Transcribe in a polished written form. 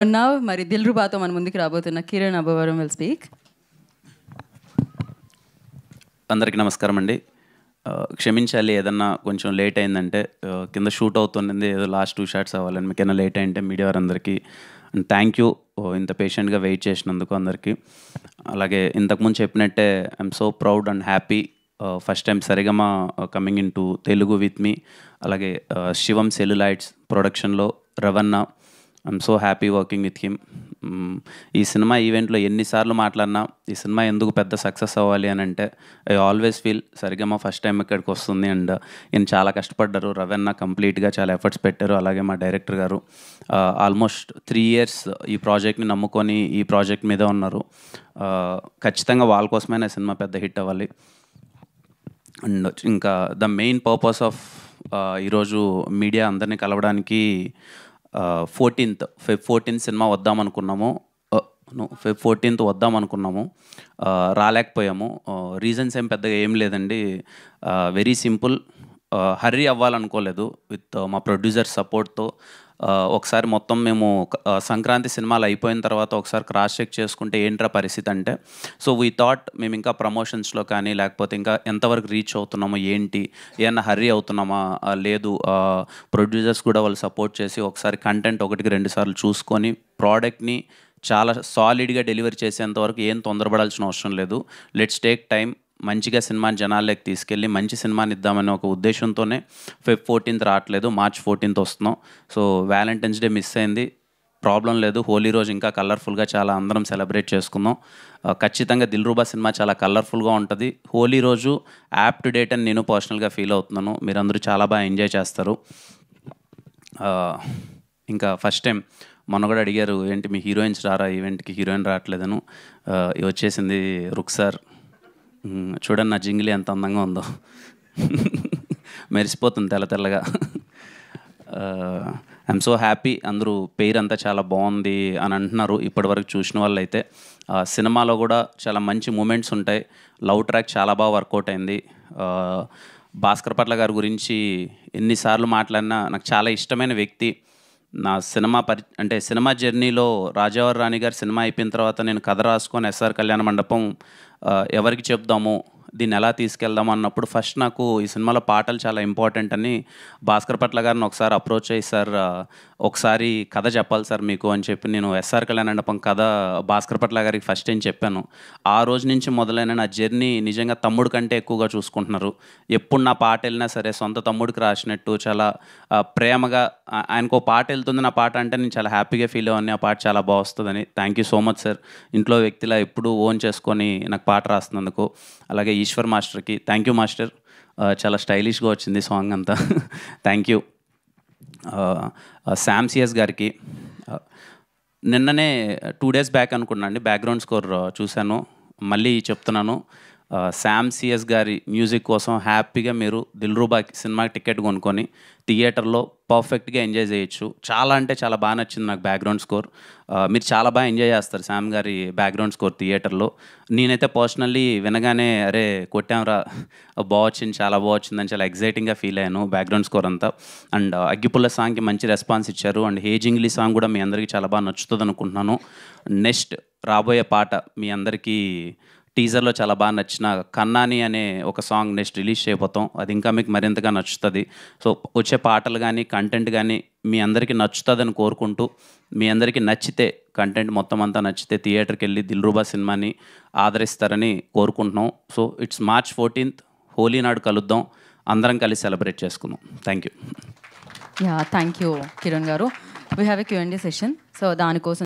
Now, మరి దిల్రుబాతో మన ముందుకు రాబోతున్న కిరణ్ అబ్బవరం విల్ స్పీక్. అందరికీ నమస్కారం అండి. క్షమించాలి ఏదన్నా కొంచెం లేట్ అయిందంటే, కింద షూట్ అవుతుంది, ఏదో లాస్ట్ 2 షాట్స్ అవ్వాలని. మీకైనా లేట్ అయింటే మీడియా వారందరికీ థ్యాంక్ యూ, ఇంత పేషెంట్గా వెయిట్ చేసినందుకు అందరికీ. అలాగే ఇంతకుముందు చెప్పినట్టే I'm so proud and happy. First time Saregama coming into Telugu with me. అలాగే శివం సెల్యులైట్స్ ప్రొడక్షన్లో Ravana, I'm so happy working with him. ఈ సినిమా ఈవెంట్లో ఎన్నిసార్లు మాట్లాడినా ఈ సినిమా ఎందుకు పెద్ద సక్సెస్ అవ్వాలి అని అంటే, I always feel Sarigama first time ఇక్కడికి వస్తుంది. అండ్ ఈయన చాలా కష్టపడ్డారు. రవణ కంప్లీట్గా చాలా ఎఫర్ట్స్ పెట్టారు. అలాగే మా డైరెక్టర్ గారు ఆల్మోస్ట్ 3 years ఈ ప్రాజెక్ట్ని నమ్ముకొని ఈ ప్రాజెక్ట్ మీద ఉన్నారు. ఖచ్చితంగా వాళ్ళ కోసమైనా సినిమా పెద్ద హిట్ అవ్వాలి. అండ్ ఇంకా ద మెయిన్ పర్పస్ ఆఫ్ ఈరోజు మీడియా అందరినీ కలవడానికి, Feb 14th సినిమా వద్దామనుకున్నాము. Feb 14th వద్దామనుకున్నాము, రాలేకపోయాము. రీజన్స్ ఏం పెద్దగా ఏం లేదండి. Very simple. హర్రీ అవ్వాలనుకోలేదు. విత్ మా ప్రొడ్యూసర్ సపోర్ట్తో ఒకసారి మొత్తం మేము సంక్రాంతి సినిమాలు అయిపోయిన తర్వాత ఒకసారి క్రాస్ చెక్ చేసుకుంటే ఏంట్రా పరిస్థితి అంటే, సో వీ థాట్ మేము ఇంకా ప్రమోషన్స్లో కానీ లేకపోతే ఇంకా ఎంతవరకు రీచ్ అవుతున్నామో ఏంటి, ఏమన్నా హర్రీ అవుతున్నామా లేదు, ప్రొడ్యూసర్స్ కూడా వాళ్ళు సపోర్ట్ చేసి ఒకసారి కంటెంట్ 1-2 సార్లు చూసుకొని ప్రోడక్ట్ని చాలా సాలిడ్గా డెలివరీ చేసేంతవరకు ఏం తొందరపడాల్సిన అవసరం లేదు. లెట్స్ టేక్ టైం, మంచిగా సినిమాని జనాల్లోకి తీసుకెళ్ళి మంచి సినిమాని ఇద్దామనే ఒక ఉద్దేశంతోనే Feb 14th రావట్లేదు, March 14th వస్తున్నాం. సో వ్యాలంటైన్స్ డే మిస్ అయింది, ప్రాబ్లం లేదు. హోలీ రోజు ఇంకా కలర్ఫుల్గా చాలా అందరం సెలబ్రేట్ చేసుకుందాం. ఖచ్చితంగా దిల్రుబా సినిమా చాలా కలర్ఫుల్గా ఉంటుంది. హోలీ రోజు యాప్ టు డేట్ అని నేను పర్సనల్గా ఫీల్ అవుతున్నాను. మీరందరూ చాలా బాగా ఎంజాయ్ చేస్తారు. ఇంకా ఫస్ట్ టైం మొన్న కూడా అడిగారు, ఏంటి మీ హీరోయిన్స్ రారా ఈవెంట్కి, హీరోయిన్ రావట్లేదను. వచ్చేసింది రుక్సార్. చూడండి నా జింగిలి ఎంత అందంగా ఉందో, మెరిసిపోతుంది తెల్ల తెల్లగా. I'm so happy. అందరూ పేరు అంతా చాలా బాగుంది అని అంటున్నారు ఇప్పటివరకు చూసిన వాళ్ళు అయితే. సినిమాలో కూడా చాలా మంచి మూమెంట్స్ ఉంటాయి. లవ్ ట్రాక్ చాలా బాగా వర్కౌట్ అయింది. భాస్కర్ పట్ల గారి గురించి ఎన్నిసార్లు మాట్లాడినా నాకు చాలా ఇష్టమైన వ్యక్తి. నా సినిమా జర్నీలో రాజావారి రాణి గారి సినిమా అయిపోయిన తర్వాత నేను కథ రాసుకొని ఎస్ఆర్ కళ్యాణ మండపం ఎవరికి చెప్దాము, దీన్ని ఎలా తీసుకెళ్దాము అన్నప్పుడు ఫస్ట్ నాకు ఈ సినిమాలో పాటలు చాలా ఇంపార్టెంట్ అని భాస్కర్ పట్ల గారిని ఒకసారి అప్రోచ్ అయ్యి, సార్ ఒకసారి కథ చెప్పాలి సార్ మీకు అని చెప్పి నేను ఎస్ఆర్ కళ్యాణ మండపం కథ భాస్కర్ పట్ల గారికి ఫస్ట్ టైం చెప్పాను. ఆ రోజు నుంచి మొదలైన నా జర్నీ నిజంగా తమ్ముడు కంటే ఎక్కువగా చూసుకుంటున్నారు. ఎప్పుడు నా పాట వెళ్ళినా సరే సొంత తమ్ముడికి రాసినట్టు చాలా ప్రేమగా, ఆయనకు పాట వెళ్తుంది నా పాట అంటే నేను చాలా హ్యాపీగా ఫీల్ అవ్వని, ఆ పాట చాలా బాగా వస్తుందని. Thank you so much sir, ఇంట్లో వ్యక్తిలా ఎప్పుడు ఓన్ చేసుకొని నాకు పాట రాస్తున్నందుకు. అలాగే ఈశ్వర్ మాస్టర్కి థ్యాంక్ యూ మాస్టర్, చాలా స్టైలిష్గా వచ్చింది సాంగ్ అంతా. Thank you. శామ్ సిఎస్ గారికి నిన్ననే 2 days బ్యాక్ అనుకున్నాను అండి, బ్యాక్గ్రౌండ్ స్కోర్ చూశాను. మళ్ళీ చెప్తున్నాను, శామ్ సిఎస్ గారి మ్యూజిక్ కోసం హ్యాపీగా మీరు దిల్రుబాకి సినిమాకి టికెట్ కొనుక్కొని థియేటర్లో పర్ఫెక్ట్గా ఎంజాయ్ చేయొచ్చు. చాలా అంటే చాలా బాగా నచ్చింది నాకు బ్యాక్గ్రౌండ్ స్కోర్. మీరు చాలా బాగా ఎంజాయ్ చేస్తారు శామ్ గారి బ్యాక్గ్రౌండ్ స్కోర్ థియేటర్లో. నేనైతే పర్సనల్లీ వినగానే అరే కొట్టాంరా, బాగొచ్చింది, చాలా బాగొచ్చిందని చాలా ఎగ్జైటింగ్గా ఫీల్ అయ్యాను బ్యాక్గ్రౌండ్ స్కోర్ అంతా. అండ్ అగ్గిపుల్ల సాంగ్కి మంచి రెస్పాన్స్ ఇచ్చారు. అండ్ హేజింగ్లీ సాంగ్ కూడా మీ అందరికీ చాలా బాగా నచ్చుతుంది అనుకుంటున్నాను. నెక్స్ట్ రాబోయే పాట మీ అందరికీ టీజర్లో చాలా బాగా నచ్చిన కన్నాని అనే ఒక సాంగ్ నెక్స్ట్ రిలీజ్ చేయబోతాం. అది ఇంకా మీకు మరింతగా నచ్చుతుంది. సో వచ్చే పాటలు కానీ కంటెంట్ కానీ మీ అందరికీ నచ్చుతుందని కోరుకుంటూ, మీ అందరికీ నచ్చితే కంటెంట్ మొత్తం అంతా నచ్చితే థియేటర్కి వెళ్ళి దిల్రుబా సినిమాని ఆదరిస్తారని కోరుకుంటున్నాం. So it's March 14th, Holi నాడు కలుద్దాం, అందరం కలిసి సెలబ్రేట్ చేసుకుందాం. Thank you. Thank you Kiran గారు. We have a Q&A session. So దానికోసం